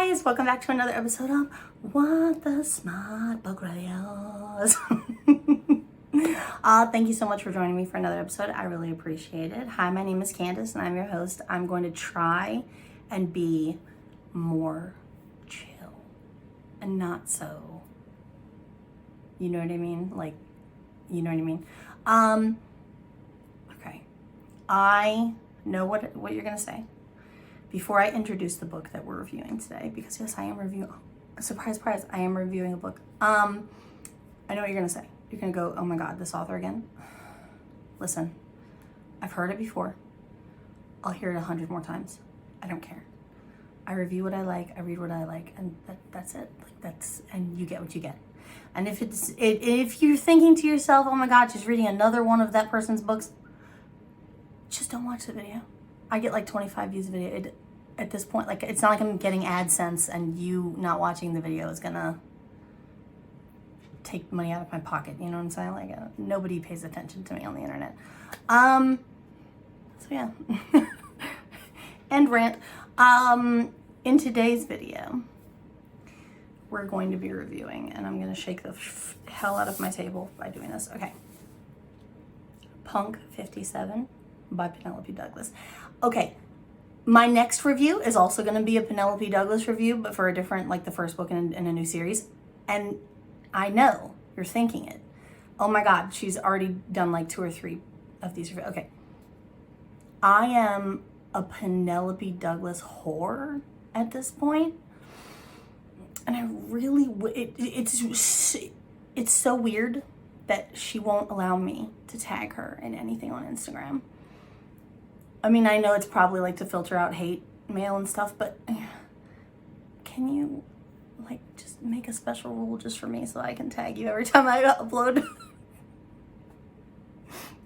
guys, welcome back to another episode of What the Smut Book Reviews. Thank you so much for joining me for another episode. I really appreciate it. Hi, my name is Candice and I'm your host. I'm going to try and be more chill and not so, you know what I mean? Like, you know what I mean? Okay. I know what you're gonna say before I introduce the book that we're reviewing today, because yes, I am reviewing, surprise, I am reviewing a book. I know what you're gonna say. You're gonna go, oh my God, this author again? Listen, I've heard it before. I'll hear it 100 more times. I don't care. I review what I like, I read what I like, and that's it. Like and you get what you get. And if you're thinking to yourself, oh my God, she's reading another one of that person's books, just don't watch the video. I get like 25 views a video. At this point, like, it's not like I'm getting AdSense and you not watching the video is gonna take money out of my pocket. You know what I'm saying? Like, nobody pays attention to me on the internet. So yeah. End rant. In today's video, we're going to be reviewing, and I'm gonna shake the hell out of my table by doing this. Okay. Punk 57 by Penelope Douglas. Okay, my next review is also going to be a Penelope Douglas review, but for a different, like the first book in a new series. And I know you're thinking it. Oh my God, she's already done like 2 or 3 of these. Okay, I am a Penelope Douglas whore at this point, and I really it's so weird that she won't allow me to tag her in anything on Instagram. I mean, I know it's probably like to filter out hate mail and stuff, but can you like just make a special rule just for me so I can tag you every time I upload?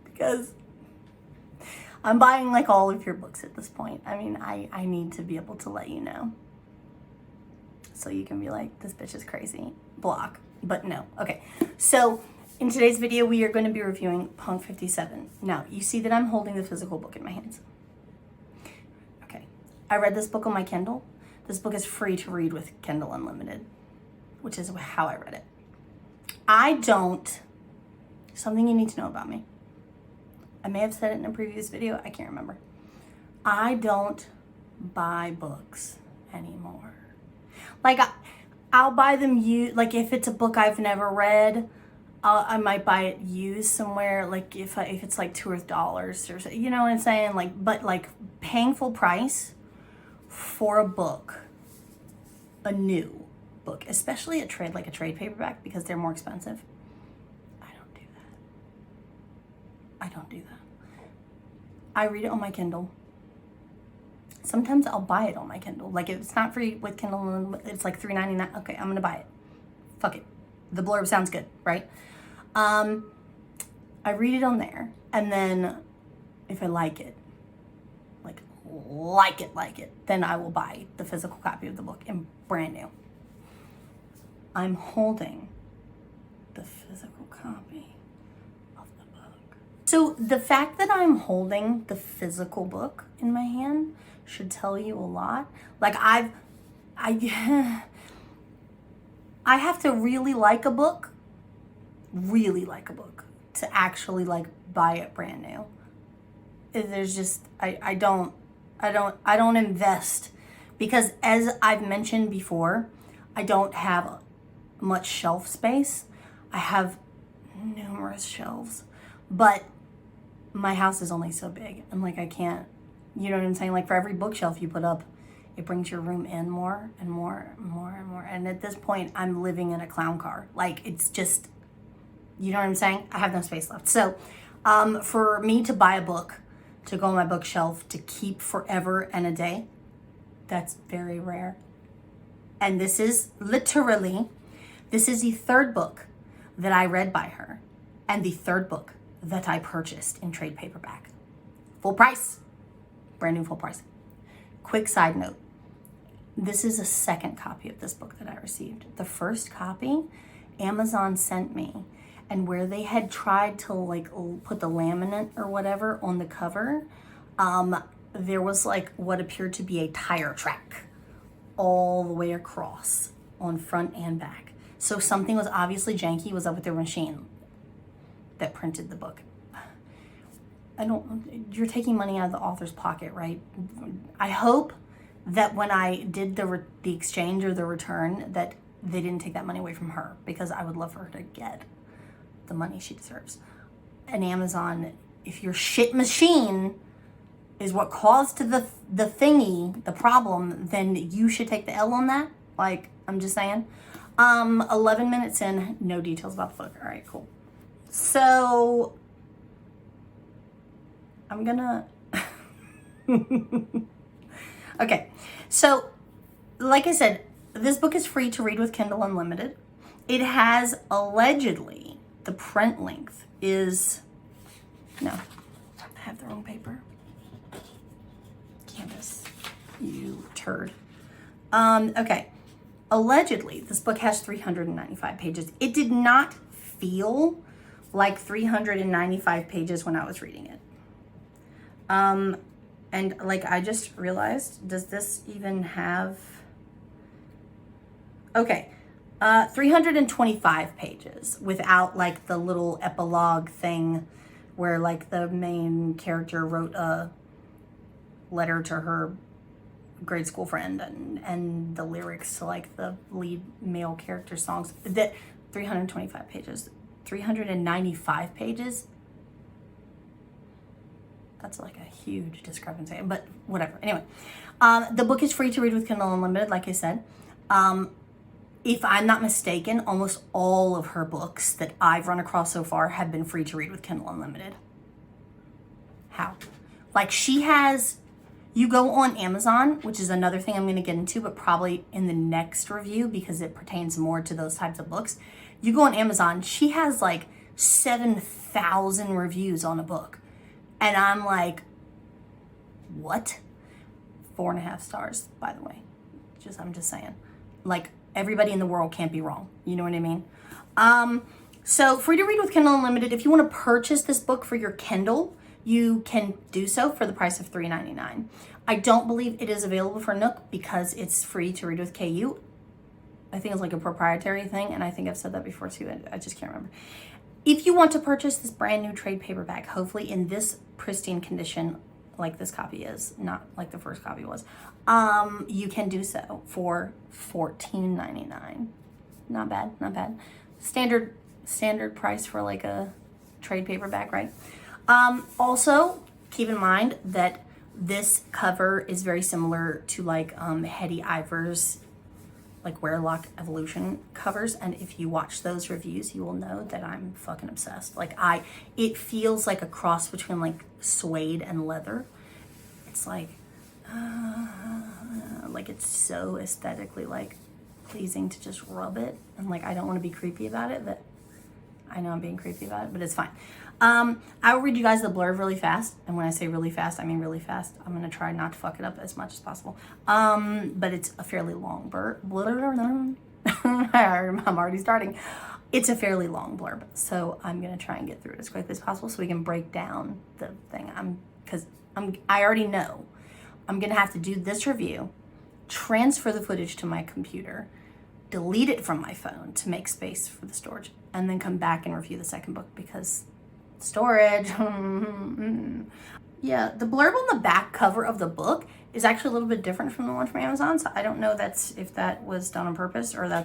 Because I'm buying like all of your books at this point. I mean, I need to be able to let you know. So you can be like, this bitch is crazy, block. But no, okay. So in today's video, we are going to be reviewing Punk 57. Now, you see that I'm holding the physical book in my hands. Okay. I read this book on my Kindle. This book is free to read with Kindle Unlimited, which is how I read it. Something you need to know about me. I may have said it in a previous video. I can't remember. I don't buy books anymore. Like, I'll buy them like if it's a book I've never read, I might buy it used somewhere, like if it's like $2 or something, you know what I'm saying? Like, but like paying full price for a book, a new book, especially a trade paperback, because they're more expensive. I don't do that. I read it on my Kindle. Sometimes I'll buy it on my Kindle. Like if it's not free with Kindle, it's like $3.99. Okay, I'm gonna buy it. Fuck it. The blurb sounds good, right? I read it on there, and then if I like it, then I will buy the physical copy of the book in brand new. I'm holding the physical copy of the book. So the fact that I'm holding the physical book in my hand should tell you a lot. Like I have to really like a book to actually like buy it brand new. There's just, I don't invest, because as I've mentioned before, I don't have much shelf space. I have numerous shelves, but my house is only so big, and like I can't, you know what I'm saying? Like for every bookshelf you put up, it brings your room in more and more and more and more. And at this point, I'm living in a clown car. Like it's just, you know what I'm saying? I have no space left. So for me to buy a book to go on my bookshelf to keep forever and a day, that's very rare. And this is the 3rd book that I read by her, and the 3rd book that I purchased in trade paperback. Full price. Brand new full price. Quick side note. This is a 2nd copy of this book that I received. The 1st copy, Amazon sent me, and where they had tried to like put the laminate or whatever on the cover, there was like what appeared to be a tire track all the way across on front and back. So something was obviously janky, was up with their machine that printed the book. You're taking money out of the author's pocket, right? I hope that when I did the exchange or the return, that they didn't take that money away from her, because I would love for her to get the money she deserves. And Amazon, if your shit machine is what caused the thingy, the problem, then you should take the L on that. Like, I'm just saying. 11 minutes in, no details about the book. All right, cool. So I'm gonna okay, so like I said, this book is free to read with Kindle Unlimited. It has, allegedly, the print length is, no, I have the wrong paper. Candice, you turd. Okay, allegedly, this book has 395 pages. It did not feel like 395 pages when I was reading it. And like, I just realized, does this even have, okay, 325 pages without like the little epilogue thing where like the main character wrote a letter to her grade school friend and the lyrics to like the lead male character songs. That 325 pages, 395 pages. That's like a huge discrepancy, but whatever. Anyway, the book is free to read with Kindle Unlimited, like I said. If I'm not mistaken, almost all of her books that I've run across so far have been free to read with Kindle Unlimited. How? Like, she has, you go on Amazon, which is another thing I'm going to get into, but probably in the next review because it pertains more to those types of books. You go on Amazon, she has like 7,000 reviews on a book. And I'm like, what? 4.5 stars, by the way. I'm just saying. Like, everybody in the world can't be wrong. You know what I mean? So free to read with Kindle Unlimited. If you want to purchase this book for your Kindle, you can do so for the price of $3.99. I don't believe it is available for Nook because it's free to read with KU. I think it's like a proprietary thing, and I think I've said that before too. I just can't remember. If you want to purchase this brand new trade paperback, hopefully in this pristine condition, like this copy is, not like the first copy was, you can do so for $14.99. Not bad, not bad. Standard price for like a trade paperback, right? Also, keep in mind that this cover is very similar to like Hetty Ivor's like Werelock Evolution covers, and if you watch those reviews, you will know that I'm fucking obsessed. Like, it feels like a cross between like suede and leather. It's like it's so aesthetically like pleasing to just rub it, and like I don't want to be creepy about it, but I know I'm being creepy about it, but it's fine. I will read you guys the blurb really fast, and when I say really fast, I mean really fast. I'm gonna try not to fuck it up as much as possible. But it's a fairly long blurb. I'm already starting. It's a fairly long blurb, so I'm gonna try and get through it as quickly as possible so we can break down the thing. I already know I'm gonna have to do this review, transfer the footage to my computer, delete it from my phone to make space for the storage, and then come back and review the second book because storage. Yeah, the blurb on the back cover of the book is actually a little bit different from the one from Amazon, so I don't know if that was done on purpose or I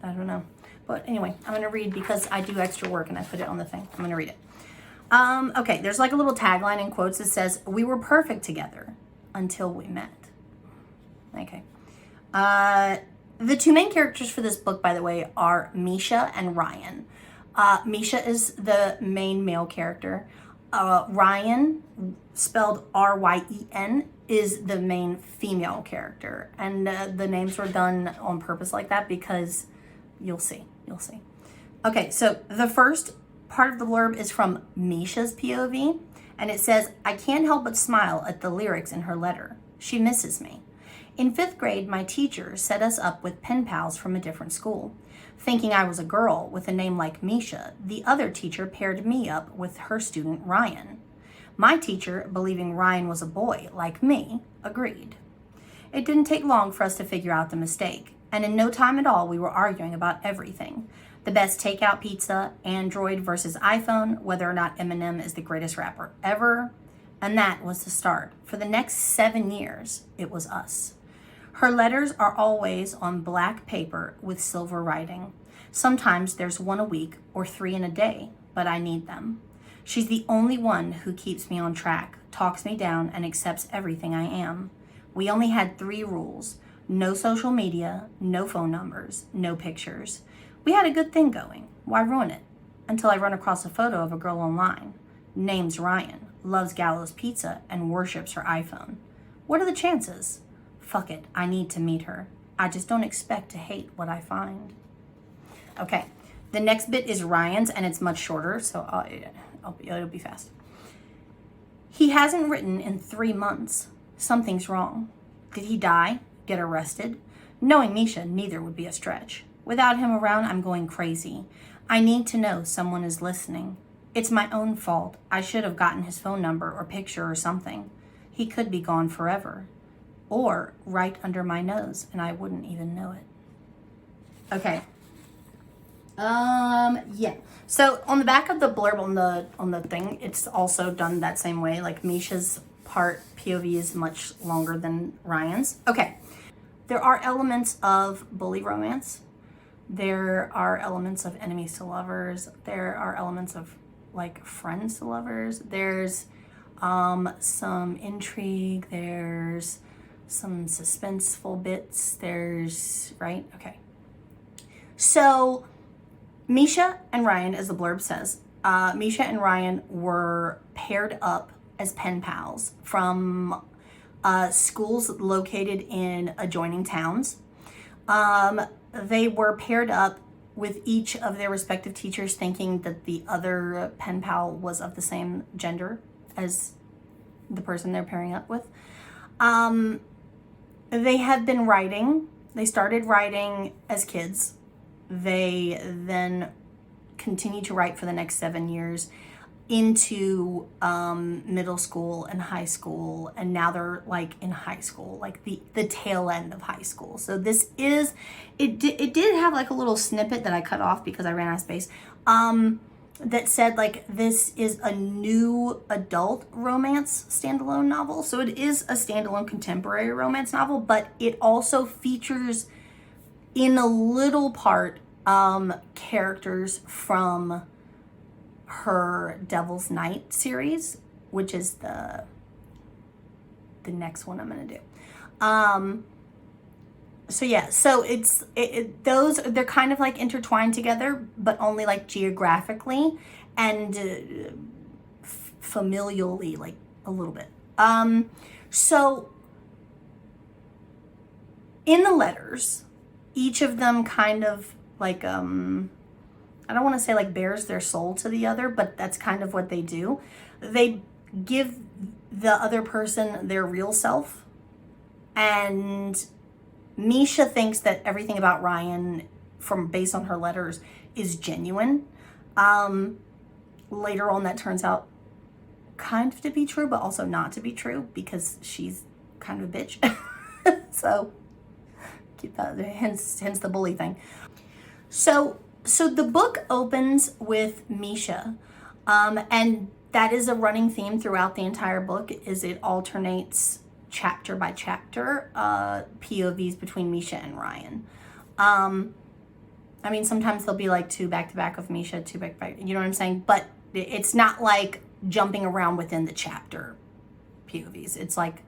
don't know. But anyway, I'm gonna read because I do extra work and I put it on the thing. I'm gonna read it. Okay, there's like a little tagline in quotes that says, "We were perfect together until we met." Okay. The two main characters for this book, by the way, are Misha and Ryan. Misha is the main male character. Ryan, spelled R-Y-E-N, is the main female character. And the names were done on purpose like that because you'll see. Okay, so the first part of the blurb is from Misha's POV, and it says, "I can't help but smile at the lyrics in her letter. She misses me. In 5th grade, my teacher set us up with pen pals from a different school. Thinking I was a girl with a name like Misha, the other teacher paired me up with her student Ryan. My teacher, believing Ryan was a boy like me, agreed. It didn't take long for us to figure out the mistake, and in no time at all we were arguing about everything. The best takeout pizza, Android versus iPhone, whether or not Eminem is the greatest rapper ever, and that was the start. For the next 7 years, it was us. Her letters are always on black paper with silver writing. Sometimes there's 1 a week or 3 in a day, but I need them. She's the only one who keeps me on track, talks me down, and accepts everything I am. We only had 3 rules: no social media, no phone numbers, no pictures. We had a good thing going. Why ruin it? Until I run across a photo of a girl online. Name's Ryan, loves Gallows Pizza, and worships her iPhone. What are the chances? Fuck it, I need to meet her. I just don't expect to hate what I find. Okay, the next bit is Ryan's, and it's much shorter, so it'll be fast. He hasn't written in 3 months. Something's wrong. Did he die? Get arrested? Knowing Misha, neither would be a stretch. Without him around, I'm going crazy. I need to know someone is listening. It's my own fault. I should have gotten his phone number or picture or something. He could be gone forever. Or right under my nose, and I wouldn't even know it. Okay. Yeah. So on the back of the blurb on the thing, it's also done that same way. Like Misha's part POV is much longer than Ryan's. Okay. There are elements of bully romance. There are elements of enemies to lovers. There are elements of like friends to lovers. There's some intrigue. There's some suspenseful bits. There's, right? Okay. So Misha and Ryan, as the blurb says, Misha and Ryan were paired up as pen pals from schools located in adjoining towns. They were paired up with each of their respective teachers thinking that the other pen pal was of the same gender as the person they're pairing up with. They had been writing. They started writing as kids. They then continued to write for the next 7 years into middle school and high school, and now they're like in high school, like the tail end of high school. So this is, it did have like a little snippet that I cut off because I ran out of space, that said like this is a new adult romance standalone novel. So it is a standalone contemporary romance novel, but it also features in a little part characters from her Devil's Night series, which is the next one I'm gonna do. So yeah, so those, they're kind of like intertwined together, but only like geographically and familially, like a little bit. So in the letters, each of them kind of like, I don't want to say like bears their soul to the other, but that's kind of what they do. They give the other person their real self, and Misha thinks that everything about Ryan, based on her letters, is genuine. Later on, that turns out kind of to be true, but also not to be true because she's kind of a bitch. So keep that, hence the bully thing. So the book opens with Misha, and that is a running theme throughout the entire book. Is it alternates chapter by chapter, POVs between Misha and Ryan. I mean, sometimes there'll be like 2 back to back of Misha, 2 back to back. You know what I'm saying? But it's not like jumping around within the chapter POVs. It's like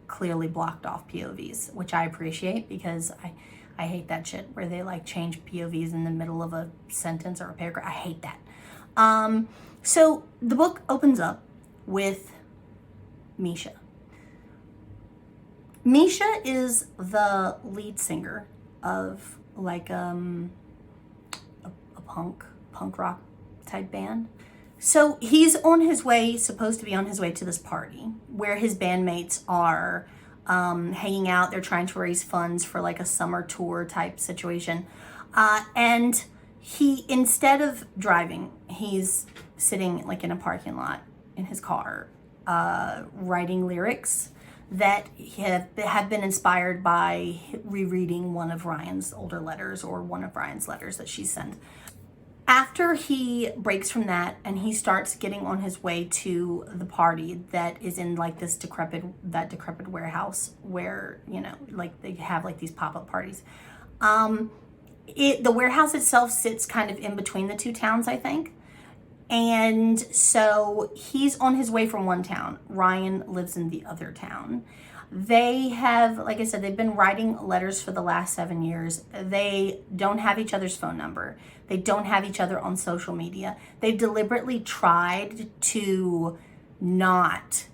clearly blocked off POVs, which I appreciate because I hate that shit where they like change POVs in the middle of a sentence or a paragraph. I hate that. So the book opens up with Misha. Misha is the lead singer of like a punk rock type band. So he's on his way, supposed to be on his way to this party where his bandmates are hanging out. They're trying to raise funds for like a summer tour type situation. And he, instead of driving, he's sitting like in a parking lot in his car, writing lyrics that have been inspired by rereading one of Ryan's older letters or one of Ryan's letters that she sent. After he breaks from that and he starts getting on his way to the party that is in like this decrepit warehouse where, you know, like they have like these pop-up parties. The warehouse itself sits kind of in between the two towns, I think. And so he's on his way from one town. Ryan lives in the other town. They have, like I said, they've been writing letters for the last 7 years. They don't have each other's phone number. They don't have each other on social media. They deliberately tried to not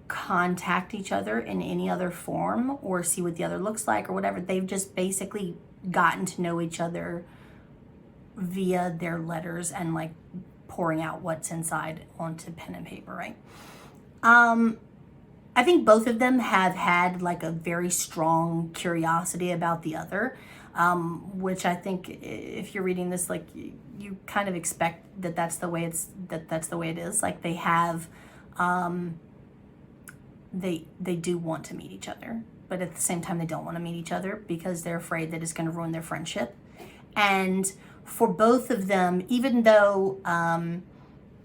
contact each other in any other form or see what the other looks like or whatever. They've just basically gotten to know each other via their letters and like pouring out what's inside onto pen and paper, right? I think both of them have had like a very strong curiosity about the other, which I think if you're reading this, like you kind of expect that that's the way that's the way it is. Like they have, they do want to meet each other, but at the same time they don't want to meet each other because they're afraid that it's going to ruin their friendship. And for both of them, even though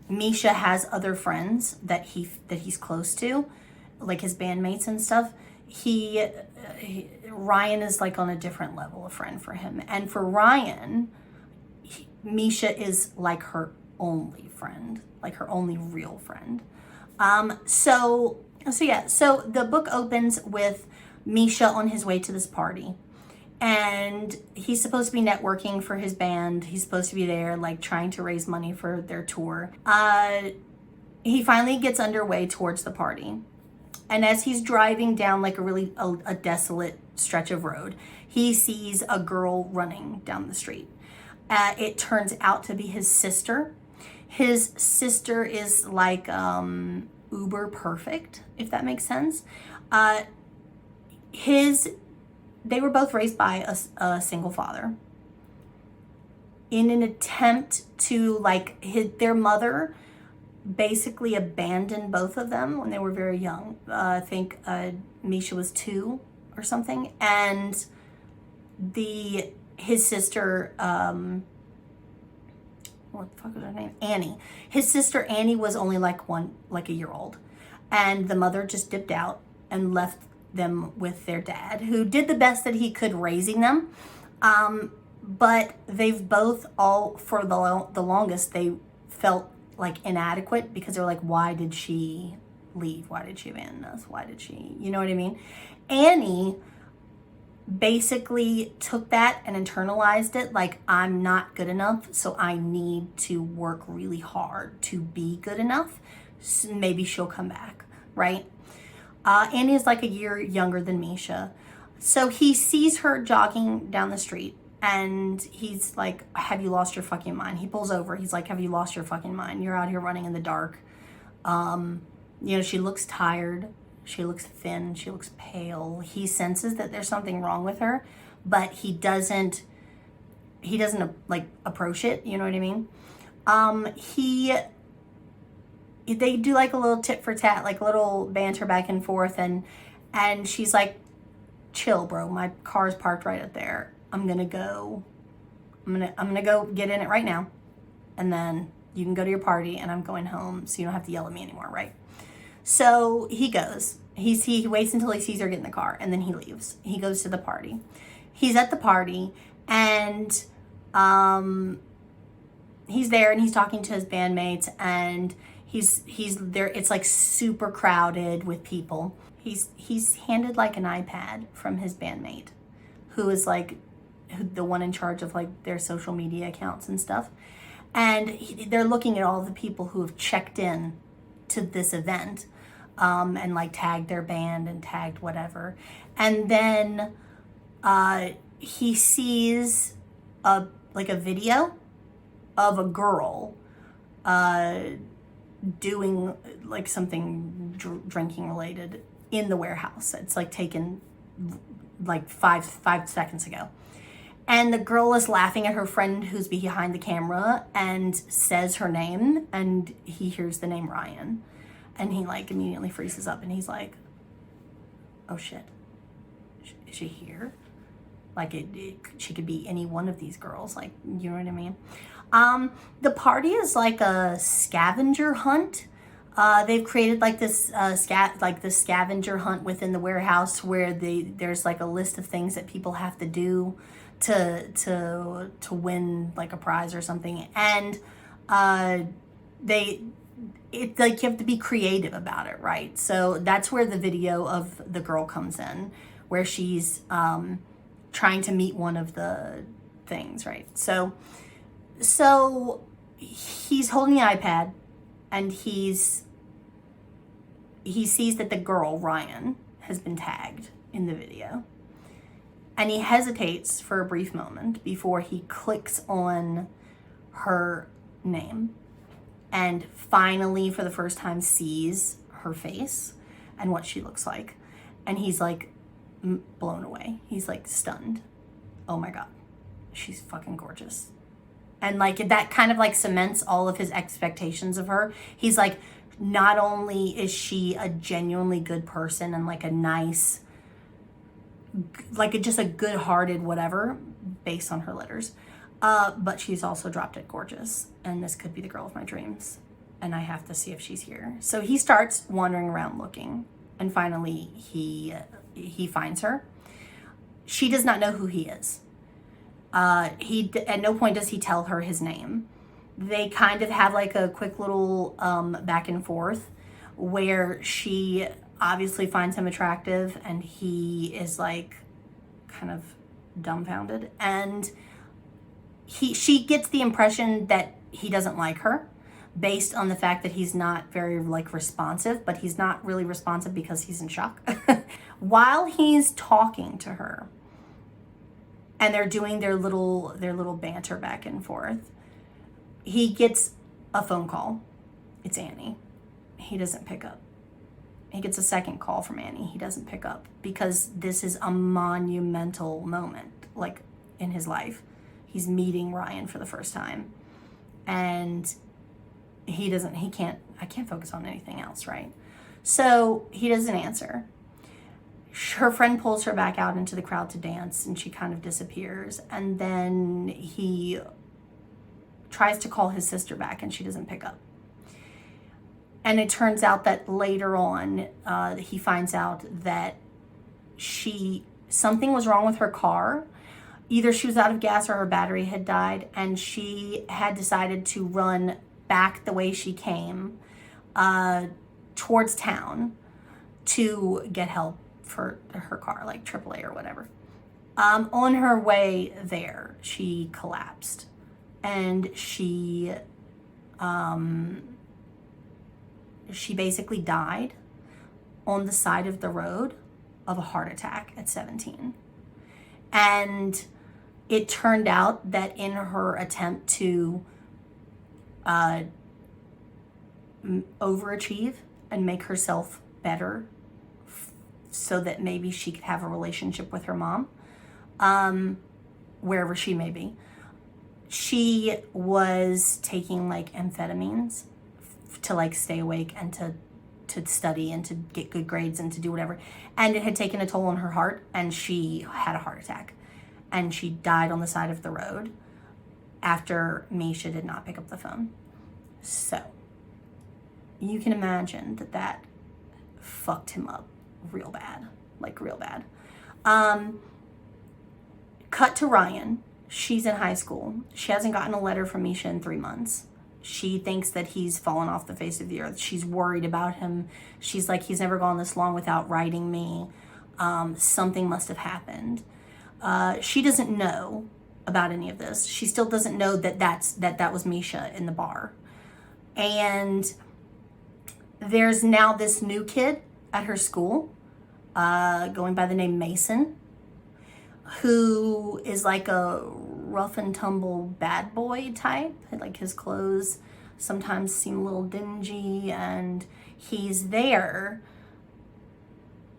Misha has other friends that he's close to, like his bandmates and stuff, Ryan is like on a different level of friend for him. And for Ryan, Misha is like her only friend, like her only real friend. So the book opens with Misha on his way to this party. And he's supposed to be networking for his band. He's supposed to be there, like, trying to raise money for their tour. He finally gets underway towards the party. And as he's driving down, like, a desolate stretch of road, he sees a girl running down the street. It turns out to be his sister. His sister is, like, uber perfect, if that makes sense. They were both raised by a single father. In an attempt to, like, their mother basically abandoned both of them when they were very young. I think Misha was 2 or something. And his sister, what the fuck was her name? Annie. His sister Annie was only like a year old. And the mother just dipped out and left them with their dad, who did the best that he could raising them. But they've both for the longest, they felt like inadequate because they were like, why did she leave? Why did she abandon us? Why did she, you know what I mean? Annie basically took that and internalized it, like, I'm not good enough, so I need to work really hard to be good enough. So maybe she'll come back, right? Annie is like a year younger than Misha. So he sees her jogging down the street and he's like, have you lost your fucking mind? He pulls over. He's like, have you lost your fucking mind? You're out here running in the dark. She looks tired. She looks thin. She looks pale. He senses that there's something wrong with her, but he doesn't like approach it. You know what I mean? They do like a little tit for tat, like a little banter back and forth, and she's like, chill, bro, my car's parked right up there. I'm gonna go get in it right now, and then you can go to your party and I'm going home so you don't have to yell at me anymore, right? So he goes. He waits until he sees her get in the car and then he leaves. He goes to the party. He's at the party and he's there and he's talking to his bandmates and he's there. It's like super crowded with people. He's handed like an iPad from his bandmate, who is like the one in charge of like their social media accounts and stuff. And they're looking at all the people who have checked in to this event, and like tagged their band and tagged whatever. And then he sees a video of a girl doing like something drinking related in the warehouse. It's like taken like five seconds ago. And the girl is laughing at her friend who's behind the camera and says her name, and he hears the name Ryan. And he like immediately freezes up and he's like, oh shit, is she here? Like she could be any one of these girls, like, you know what I mean? The party is like a scavenger hunt. They've created like this this scavenger hunt within the warehouse where there's like a list of things that people have to do to win like a prize or something, and it's like you have to be creative about it, right? So that's where the video of the girl comes in, where she's trying to meet one of the things, right? So he's holding the iPad, and he sees that the girl, Ryan, has been tagged in the video. And he hesitates for a brief moment before he clicks on her name and finally, for the first time, sees her face and what she looks like. And he's like blown away. He's like stunned. Oh my God, she's fucking gorgeous. And like that kind of like cements all of his expectations of her. He's like, not only is she a genuinely good person and like a nice, like just a good-hearted whatever based on her letters, but she's also drop dead gorgeous, and this could be the girl of my dreams, and I have to see if she's here. So he starts wandering around looking, and finally he finds her. She does not know who he is. At no point does he tell her his name. They kind of have like a quick little back and forth where she obviously finds him attractive and he is like kind of dumbfounded, and she gets the impression that he doesn't like her based on the fact that he's not very like responsive, but he's not really responsive because he's in shock. While he's talking to her and they're doing their little banter back and forth, he gets a phone call. It's Annie. He doesn't pick up. He gets a second call from Annie. He doesn't pick up because this is a monumental moment, like, in his life. He's meeting Ryan for the first time, and I can't focus on anything else, right? So he doesn't answer. Her friend pulls her back out into the crowd to dance, and she kind of disappears. And then he tries to call his sister back, and she doesn't pick up. And it turns out that later on, he finds out that something was wrong with her car. Either she was out of gas or her battery had died, and she had decided to run back the way she came towards town to get help for her car, like AAA or whatever. On her way there, she collapsed, and she basically died on the side of the road of a heart attack at 17. And it turned out that in her attempt to overachieve and make herself better so that maybe she could have a relationship with her mom, wherever she may be, she was taking like amphetamines to like stay awake and to study and to get good grades and to do whatever. And it had taken a toll on her heart, and she had a heart attack, and she died on the side of the road after Misha did not pick up the phone. So you can imagine that fucked him up real bad, like real bad. Cut to Ryan. She's in high school. She hasn't gotten a letter from Misha in 3 months. She thinks that he's fallen off the face of the earth. She's worried about him. She's like, he's never gone this long without writing me. Something must have happened. She doesn't know about any of this. She still doesn't know that was Misha in the bar. And there's now this new kid at her school, going by the name Mason, who is like a rough and tumble bad boy type. Like his clothes sometimes seem a little dingy, and he's there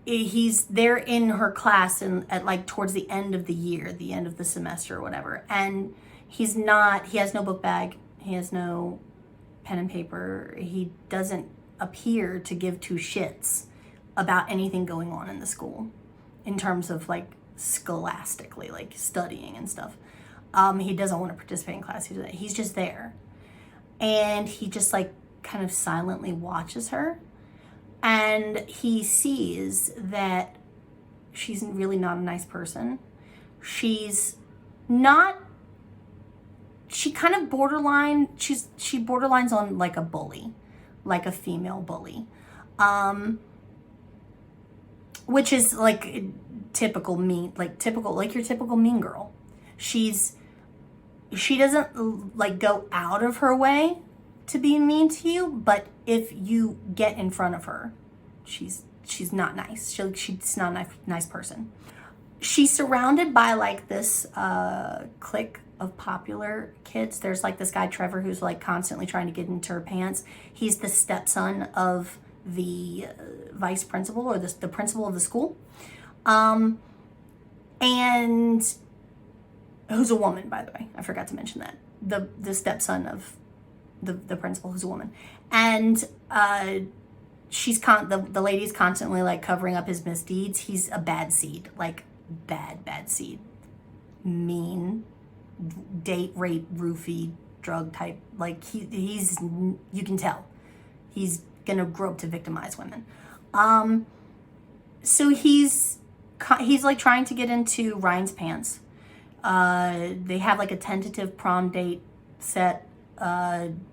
in her class at like towards the end of the year, the end of the semester or whatever. And he has no book bag. He has no pen and paper. He doesn't appear to give two shits about anything going on in the school in terms of like scholastically, like studying and stuff. He doesn't want to participate in class. He's just there. And he just like kind of silently watches her. And he sees that she's really not a nice person. She kind of she borderlines on like a bully, like a female bully. Which is like your typical mean girl. She doesn't like go out of her way to be mean to you, but if you get in front of her, she's not nice. She's not a nice person. She's surrounded by like this clique of popular kids. There's like this guy Trevor who's like constantly trying to get into her pants. He's the stepson of the vice principal or the principal of the school, and who's a woman, by the way. I forgot to mention that the stepson of the principal, who's a woman, and the lady's constantly like covering up his misdeeds. He's a bad seed, like bad seed, mean, date, rape, roofie, drug type. Like he's you can tell he's gonna grow up to victimize women. So he's like trying to get into Ryan's pants. They have like a tentative prom date set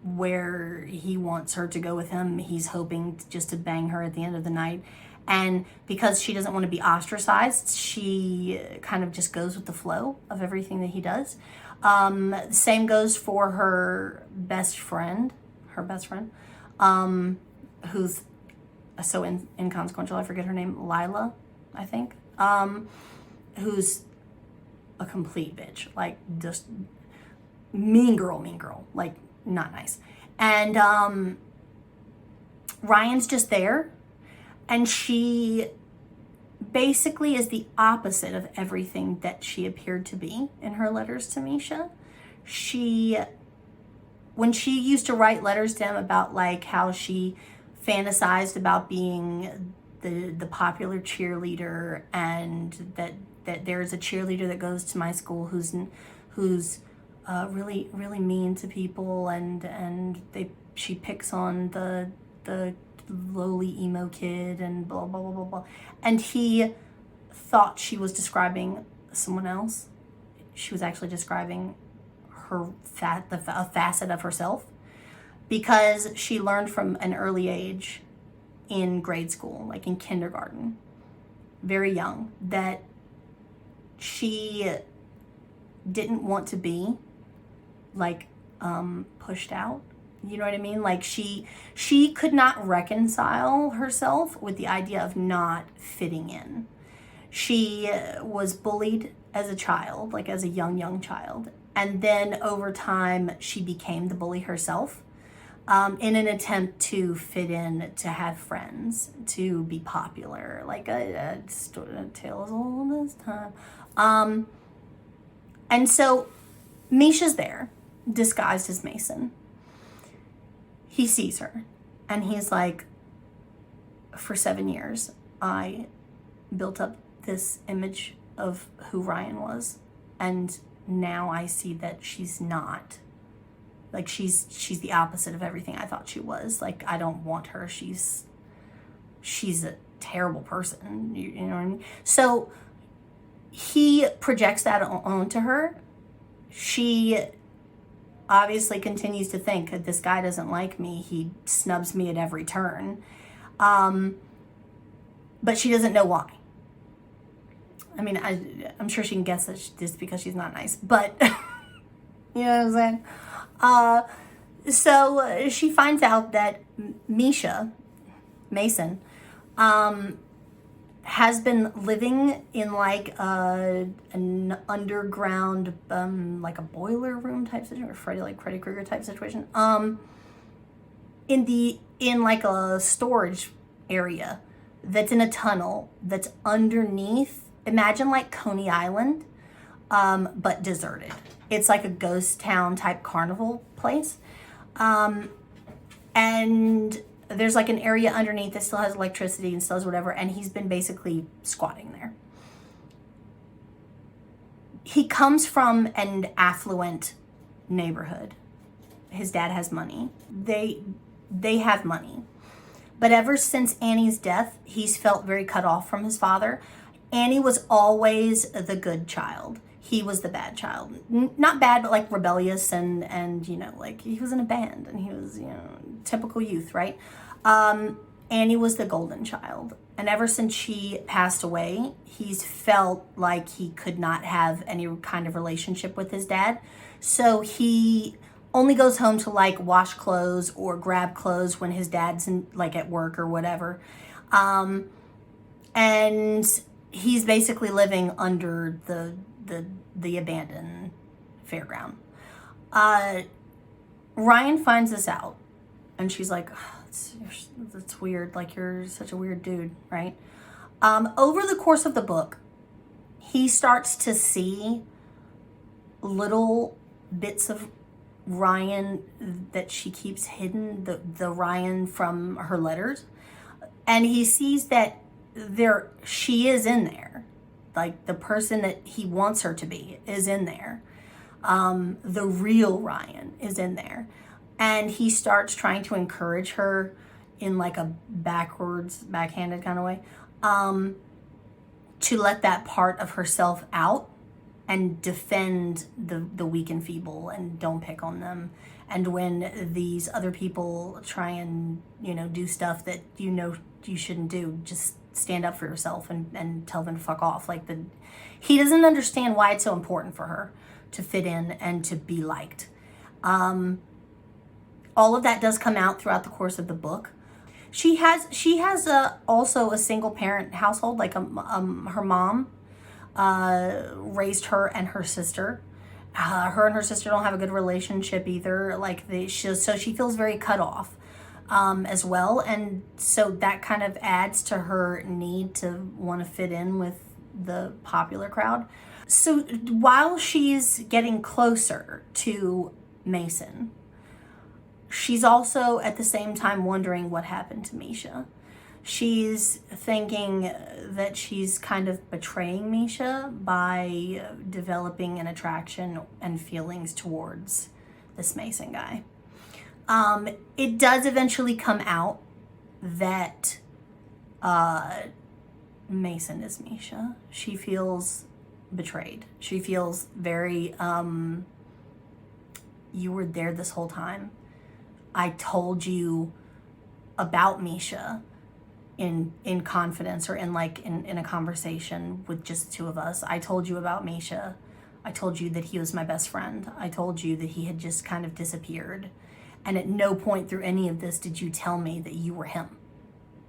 where he wants her to go with him. He's hoping just to bang her at the end of the night. And because she doesn't want to be ostracized, she kind of just goes with the flow of everything that he does. Same goes for her best friend, who's so inconsequential. I forget her name, Lila, I think, who's a complete bitch, like just mean girl, like not nice. And Ryan's just there, and she basically is the opposite of everything that she appeared to be in her letters to Misha. When she used to write letters to him about like how she fantasized about being the popular cheerleader, and that there's a cheerleader that goes to my school who's really mean to people, and she picks on the lowly emo kid and blah blah blah blah blah. And he thought she was describing someone else. She was actually describing a facet of herself, because she learned from an early age in grade school, like in kindergarten, very young, that she didn't want to be like pushed out. You know what I mean? Like she could not reconcile herself with the idea of not fitting in. She was bullied as a child, like as a young child. And then over time, she became the bully herself, in an attempt to fit in, to have friends, to be popular, like a tale as old as time. And so Misha's there, disguised as Mason. He sees her, and he's like, for 7 years, I built up this image of who Ryan was, and now I see that she's not. Like she's the opposite of everything I thought she was. Like I don't want her. She's a terrible person. You know what I mean? So he projects that onto her. She obviously continues to think that this guy doesn't like me. He snubs me at every turn. But she doesn't know why. I mean, I'm sure she can guess that just because she's not nice, but you know what I'm saying? So she finds out that Mason, has been living in like an underground, like a boiler room type situation, or Freddy Krueger type situation, in like a storage area that's in a tunnel that's underneath. Imagine like Coney Island, but deserted. It's like a ghost town type carnival place. And there's like an area underneath that still has electricity and still has whatever, and he's been basically squatting there. He comes from an affluent neighborhood. His dad has money. They have money. But ever since Annie's death, he's felt very cut off from his father. Annie was always the good child. He was the bad child. Not bad, but like rebellious and you know, like he was in a band and he was, you know, typical youth, right? Annie was the golden child. And ever since she passed away, he's felt like he could not have any kind of relationship with his dad. So he only goes home to like wash clothes or grab clothes when his dad's in, like at work or whatever. And he's basically living under the abandoned fairground. Ryan finds this out and she's like, it's weird. Like, you're such a weird dude, right? Over the course of the book, he starts to see little bits of Ryan that she keeps hidden, the Ryan from her letters. And he sees that she is in there. Like, the person that he wants her to be is in there. The real Ryan is in there. And he starts trying to encourage her in like a backhanded kind of way, to let that part of herself out and defend the weak and feeble and don't pick on them. And when these other people try and, you know, do stuff that you know you shouldn't do, just stand up for yourself and tell them to fuck off. Like, he doesn't understand why it's so important for her to fit in and to be liked. All of that does come out throughout the course of the book. She has also a single parent household. Like, her mom raised her and her sister. Her and her sister don't have a good relationship either. Like, so she feels very cut off as well. And so that kind of adds to her need to want to fit in with the popular crowd. So while she's getting closer to Mason, she's also at the same time wondering what happened to Misha. She's thinking that she's kind of betraying Misha by developing an attraction and feelings towards this Mason guy. It does eventually come out that Mason is Misha. She feels betrayed. She feels very, you were there this whole time. I told you about Misha in confidence, or in a conversation with just the two of us. I told you about Misha. I told you that he was my best friend. I told you that he had just kind of disappeared. And at no point through any of this did you tell me that you were him.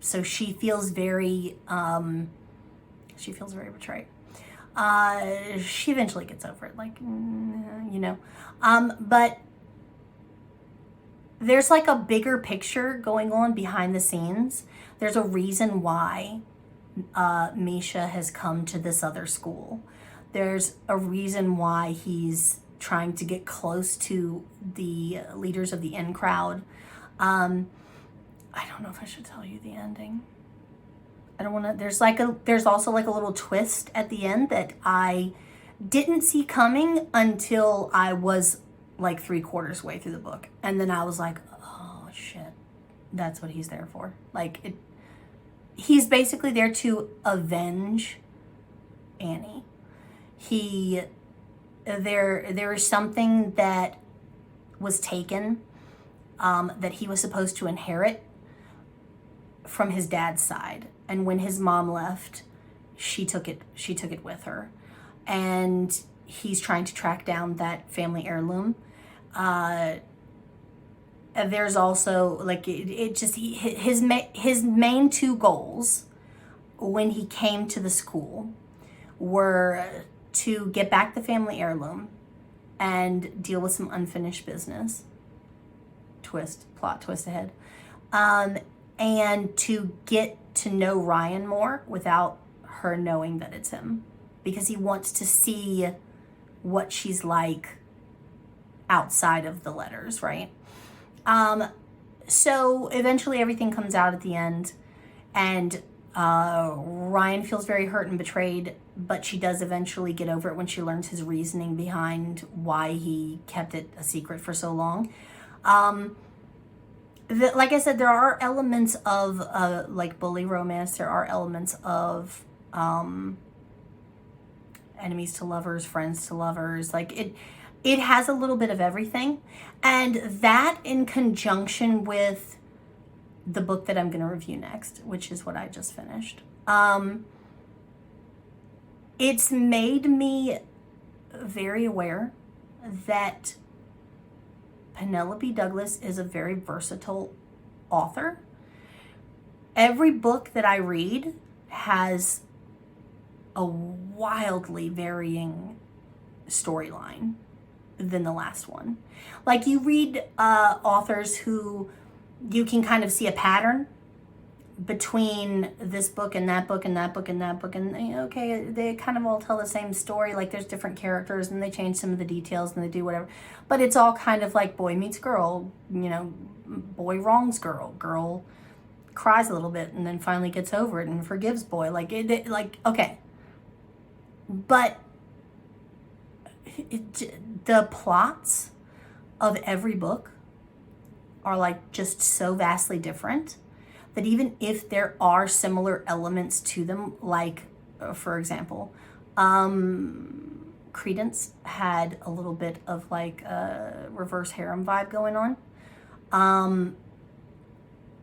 So she feels very betrayed. She eventually gets over it, like, you know. But there's like a bigger picture going on behind the scenes. There's a reason why Misha has come to this other school. There's a reason why he's trying to get close to the leaders of the in crowd. I don't know if I should tell you the ending. I don't want to. There's also like a little twist at the end that I didn't see coming until I was like 3/4 way through the book. And then I was like, oh shit, that's what he's there for. Like, he's basically there to avenge Annie. There is something that was taken, that he was supposed to inherit from his dad's side. And when his mom left, she took it with her. And he's trying to track down that family heirloom. There's also like his main two goals when he came to the school were to get back the family heirloom and deal with some unfinished business. Plot twist ahead. And to get to know Ryan more without her knowing that it's him, because he wants to see what she's like outside of the letters, right? So eventually everything comes out at the end, and Ryan feels very hurt and betrayed, but she does eventually get over it when she learns his reasoning behind why he kept it a secret for so long. Like I said, there are elements of like bully romance. There are elements of enemies to lovers, friends to lovers. Like it has a little bit of everything, and that in conjunction with the book that I'm going to review next, which is what I just finished. It's made me very aware that Penelope Douglas is a very versatile author. Every book that I read has a wildly varying storyline than the last one. Like, you read authors who you can kind of see a pattern between this book and that book and that book and that book, and okay, they kind of all tell the same story. Like, there's different characters and they change some of the details and they do whatever, but it's all kind of like boy meets girl, boy wrongs girl, girl cries a little bit and then finally gets over it and forgives boy. Like okay, but the plots of every book are like just so vastly different that even if there are similar elements to them, like for example, Credence had a little bit of like a reverse harem vibe going on.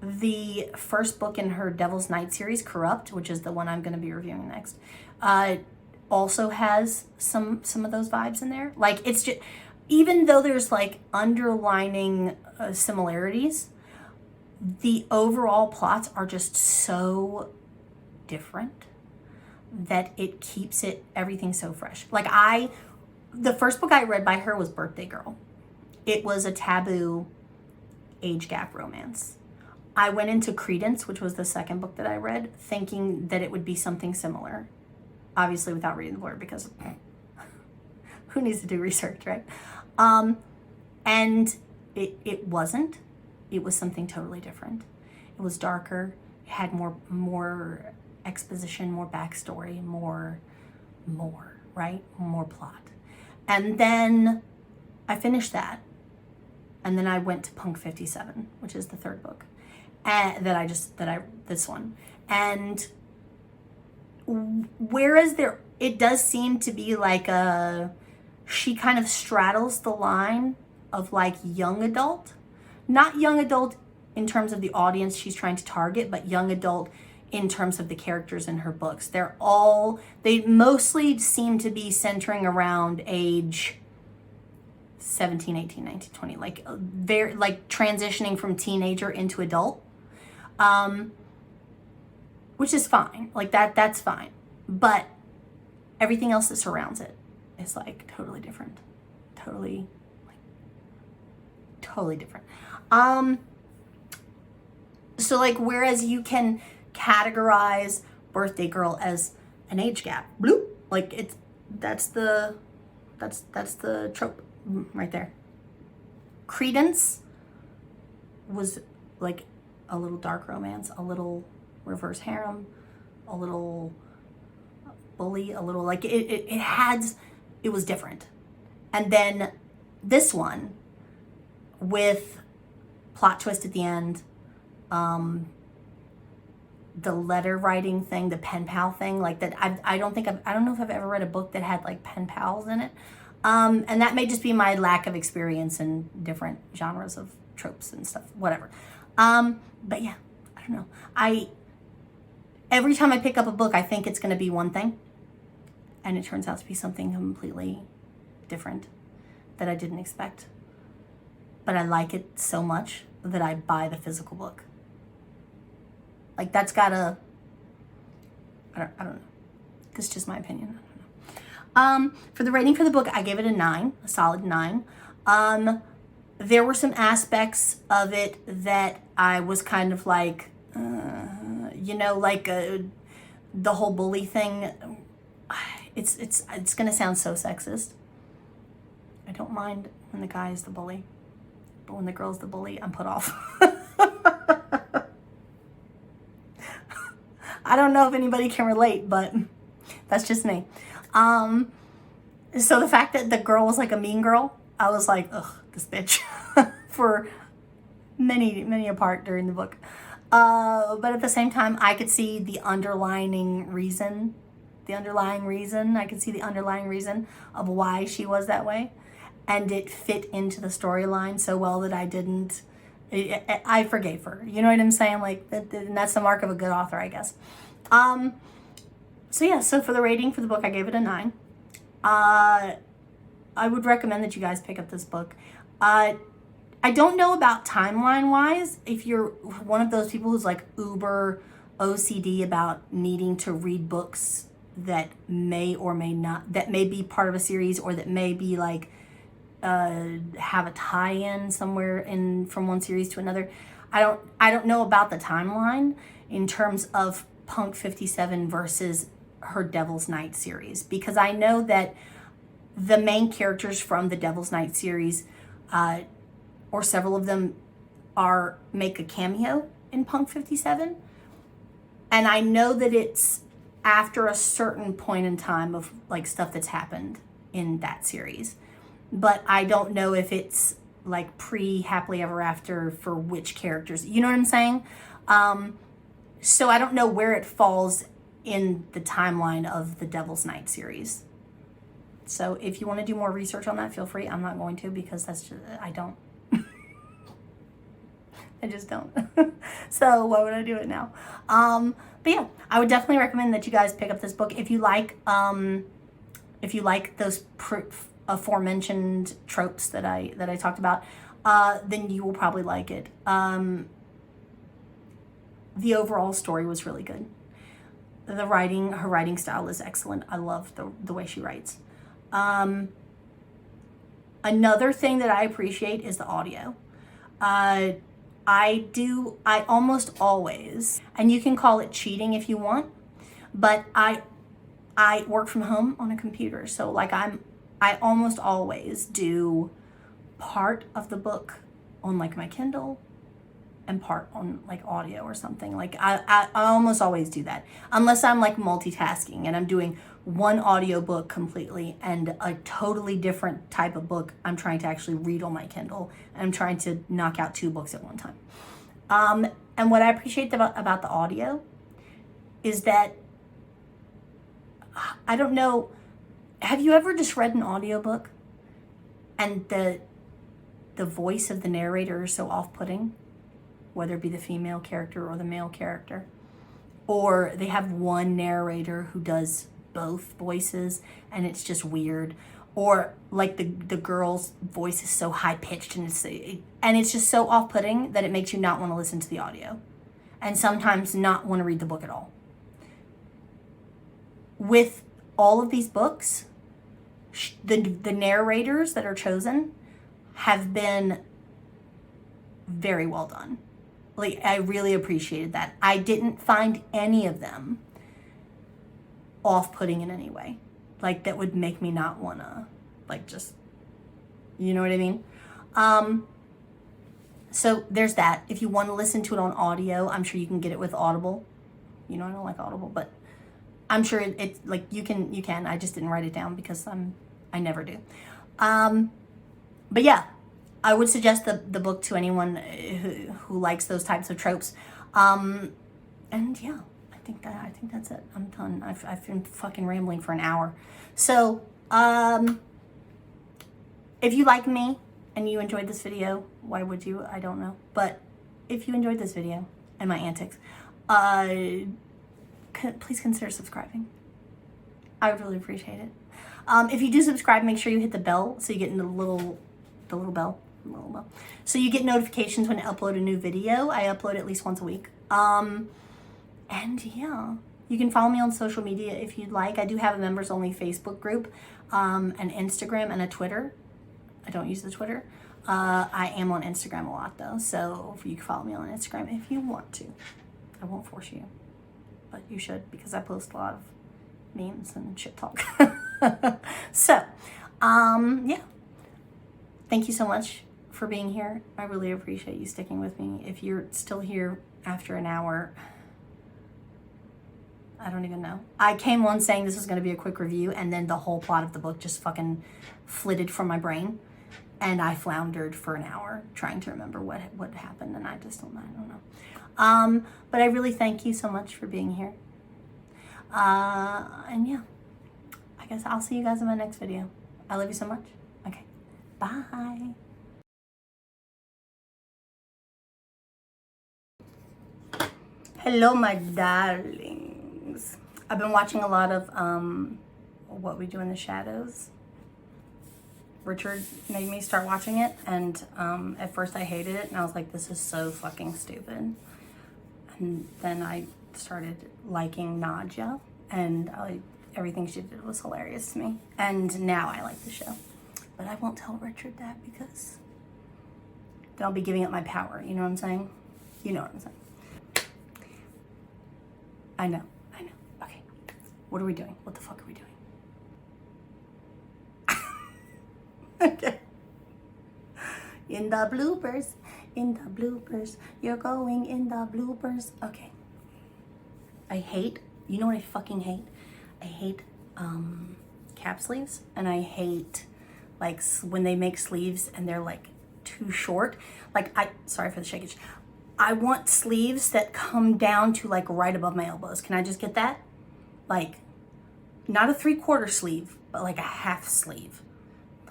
The first book in her Devil's Night series, Corrupt, which is the one I'm going to be reviewing next, also has some of those vibes in there. Like, it's just, even though there's like underlining similarities, the overall plots are just so different that it keeps everything so fresh. Like, the first book I read by her was Birthday Girl. It was a taboo age gap romance. I went into Credence, which was the second book that I read, thinking that it would be something similar. Obviously without reading the blurb, because who needs to do research, right? And it wasn't. It was something totally different. It was darker. It had more exposition, more backstory, more, right? More plot. And then I finished that. And then I went to Punk 57, which is the third book. And this one. And whereas it does seem to be like she kind of straddles the line of like young adult, not young adult in terms of the audience she's trying to target, but young adult in terms of the characters in her books. They mostly seem to be centering around age 17, 18, 19, 20, like very like transitioning from teenager into adult. Which is fine. Like that's fine. But everything else that surrounds it is like totally different. Totally different. So like, whereas you can categorize Birthday Girl as an age gap, bloop, like that's the trope right there. Credence was like a little dark romance, a little reverse harem, a little bully, a little like it was different. And then this one with plot twist at the end, the letter writing thing, the pen pal thing, like that. I don't know if I've ever read a book that had like pen pals in it. And that may just be my lack of experience in different genres of tropes and stuff, whatever. But yeah, I don't know. Every time I pick up a book, I think it's going to be one thing, and it turns out to be something completely different that I didn't expect. But I like it so much that I buy the physical book. Like, that's gotta, I don't know. This is just my opinion. I don't know. For the rating for the book, I gave it a solid 9. There were some aspects of it that I was kind of like, the whole bully thing. It's gonna sound so sexist. I don't mind when the guy is the bully, but when the girl's the bully, I'm put off. I don't know if anybody can relate, but that's just me. So the fact that the girl was like a mean girl, I was like, ugh, this bitch, for many a part during the book. But at the same time, I could see the underlying reason. I could see the underlying reason of why she was that way. And it fit into the storyline so well that I forgave her. You know what I'm saying? Like, and that's the mark of a good author, I guess. So yeah, so for the rating for the book, I gave it a 9. I would recommend that you guys pick up this book. I don't know about timeline-wise, if you're one of those people who's like uber OCD about needing to read books that may or may not, that may be part of a series, or that may be like, have a tie-in somewhere from one series to another. I don't know about the timeline in terms of Punk 57 versus her Devil's Night series, because I know that the main characters from the Devil's Night series, or several of them, make a cameo in Punk 57. And I know that it's after a certain point in time of like stuff that's happened in that series. But I don't know if it's like pre-Happily Ever After for which characters. You know what I'm saying? So I don't know where it falls in the timeline of the Devil's Night series. So if you want to do more research on that, feel free. I'm not going to, because that's just, I don't. I just don't. So why would I do it now? But yeah, I would definitely recommend that you guys pick up this book. If you like those aforementioned tropes that I talked about, then you will probably like it. The overall story was really good. Her writing style is excellent. I love the way she writes. Another thing that I appreciate is the audio. I almost always, and you can call it cheating if you want, but I work from home on a computer. So like I almost always do part of the book on like my Kindle and part on like audio or something. Like I almost always do that, unless I'm like multitasking and I'm doing one audio book completely and a totally different type of book I'm trying to actually read on my Kindle, and I'm trying to knock out 2 books at one time. And what I appreciate about the audio is that, I don't know, have you ever just read an audiobook and the voice of the narrator is so off-putting, whether it be the female character or the male character, or they have one narrator who does both voices and it's just weird, or like the girl's voice is so high-pitched and it's just so off-putting that it makes you not want to listen to the audio, and sometimes not want to read the book at all. With all of these books, the narrators that are chosen have been very well done. Like, I really appreciated that. I didn't find any of them off-putting in any way, like that would make me not wanna, like, just, you know what I mean? So there's that. If you want to listen to it on audio, I'm sure you can get it with Audible. You know, I don't like Audible, but I'm sure it's like you can. I just didn't write it down because I never do. But yeah, I would suggest the book to anyone who likes those types of tropes. And yeah, I think that's it. I'm done. I've been fucking rambling for an hour. So if you like me and you enjoyed this video, why would you? I don't know. But if you enjoyed this video and my antics, please consider subscribing. I would really appreciate it. If you do subscribe, make sure you hit the bell so you get the little bell. So you get notifications when I upload a new video. I upload at least once a week. And yeah, you can follow me on social media if you'd like. I do have a members only Facebook group, an Instagram, and a Twitter. I don't use the Twitter. I am on Instagram a lot though, so you can follow me on Instagram if you want to. I won't force you, but you should, because I post a lot of memes and shit talk. So, yeah. Thank you so much for being here. I really appreciate you sticking with me. If you're still here after an hour, I don't even know. I came on saying this was going to be a quick review, and then the whole plot of the book just fucking flitted from my brain, and I floundered for an hour trying to remember what happened, and I don't know. But I really thank you so much for being here. And yeah, I guess I'll see you guys in my next video. I love you so much. Okay, bye. Hello, my darlings. I've been watching a lot of What We Do in the Shadows. Richard made me start watching it, and at first I hated it, and I was like, this is so fucking stupid. And then I started liking Nadja, and everything she did was hilarious to me. And now I like the show. But I won't tell Richard that, because then I'll be giving up my power. You know what I'm saying? You know what I'm saying. I know. Okay. What are we doing? What the fuck are we doing? Okay. In the bloopers. You're going in the bloopers. Okay. I hate, you know what I fucking hate? I hate cap sleeves, and I hate like when they make sleeves and they're like too short. Like sorry for the shakeage. I want sleeves that come down to like right above my elbows. Can I just get that? Like, not a 3/4 sleeve, but like a half sleeve.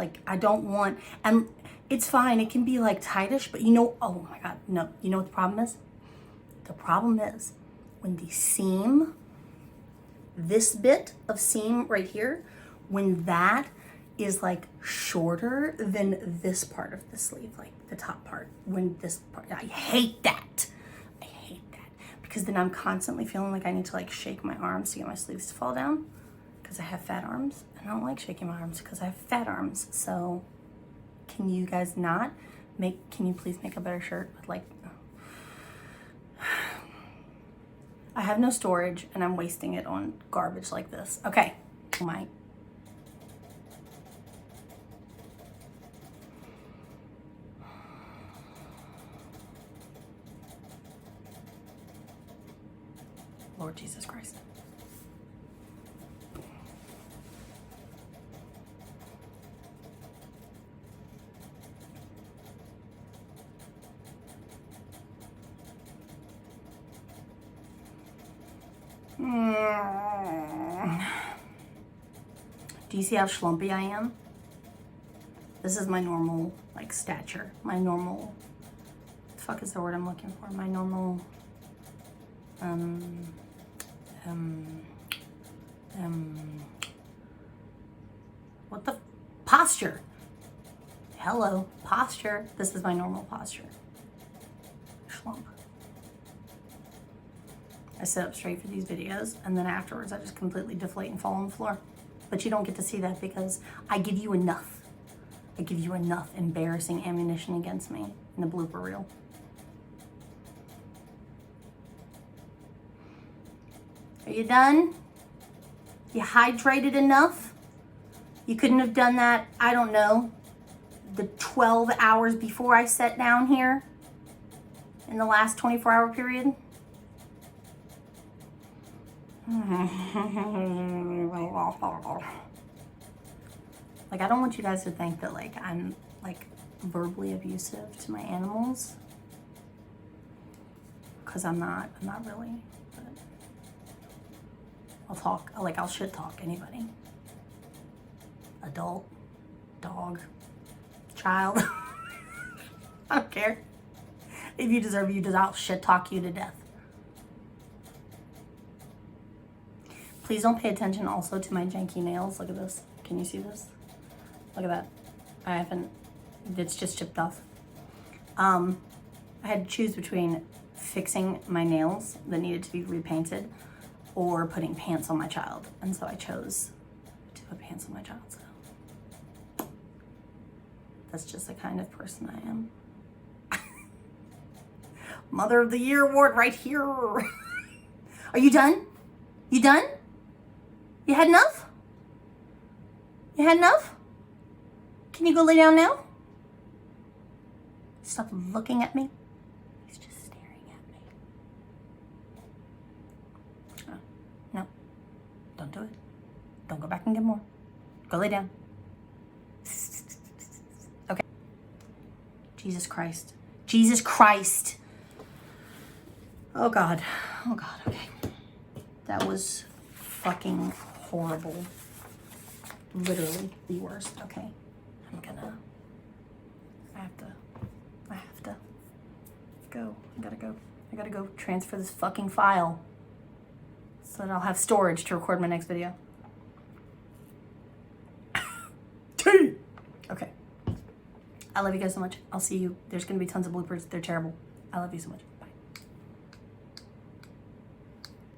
Like, I don't want, and it's fine. It can be like tightish, but you know, oh my God, no. You know what the problem is? The problem is when the seam, this bit of seam right here, when that is like shorter than this part of the sleeve, like the top part, when this part, I hate that. I hate that, because then I'm constantly feeling like I need to like shake my arms to get my sleeves to fall down, because I have fat arms, and I don't like shaking my arms because I have fat arms. So can you guys not can you please make a better shirt with like, I have no storage and I'm wasting it on garbage like this. Okay. Oh my. Lord Jesus Christ. Do you see how schlumpy I am? This is my normal, like, stature. My normal, what the fuck is the word I'm looking for? My normal, what the, posture. Hello, posture. This is my normal posture. Schlump. I sit up straight for these videos, and then afterwards I just completely deflate and fall on the floor. But you don't get to see that because I give you enough. I give you enough embarrassing ammunition against me in the blooper reel. Are you done? You hydrated enough? You couldn't have done that, I don't know, the 12 hours before I sat down here in the last 24-hour period? Like, I don't want you guys to think that, like, I'm, like, verbally abusive to my animals. Because I'm not really. But I'll talk, like, I'll shit talk anybody. Adult, dog, child. I don't care. If you deserve it, I'll shit talk you to death. Please don't pay attention also to my janky nails. Look at this. Can you see this? Look at that. I haven't, it's just chipped off. I had to choose between fixing my nails that needed to be repainted or putting pants on my child. And so I chose to put pants on my child. So that's just the kind of person I am. Mother of the Year award right here. Are you done? You done? You had enough? You had enough? Can you go lay down now? Stop looking at me. He's just staring at me. Oh, no. Don't do it. Don't go back and get more. Go lay down. Okay. Jesus Christ. Jesus Christ. Oh God. Oh God. Okay. That was fucking horrible. Literally the worst. Okay. I have to go. I gotta go transfer this fucking file so that I'll have storage to record my next video. Okay. I love you guys so much. I'll see you. There's gonna be tons of bloopers. They're terrible. I love you so much.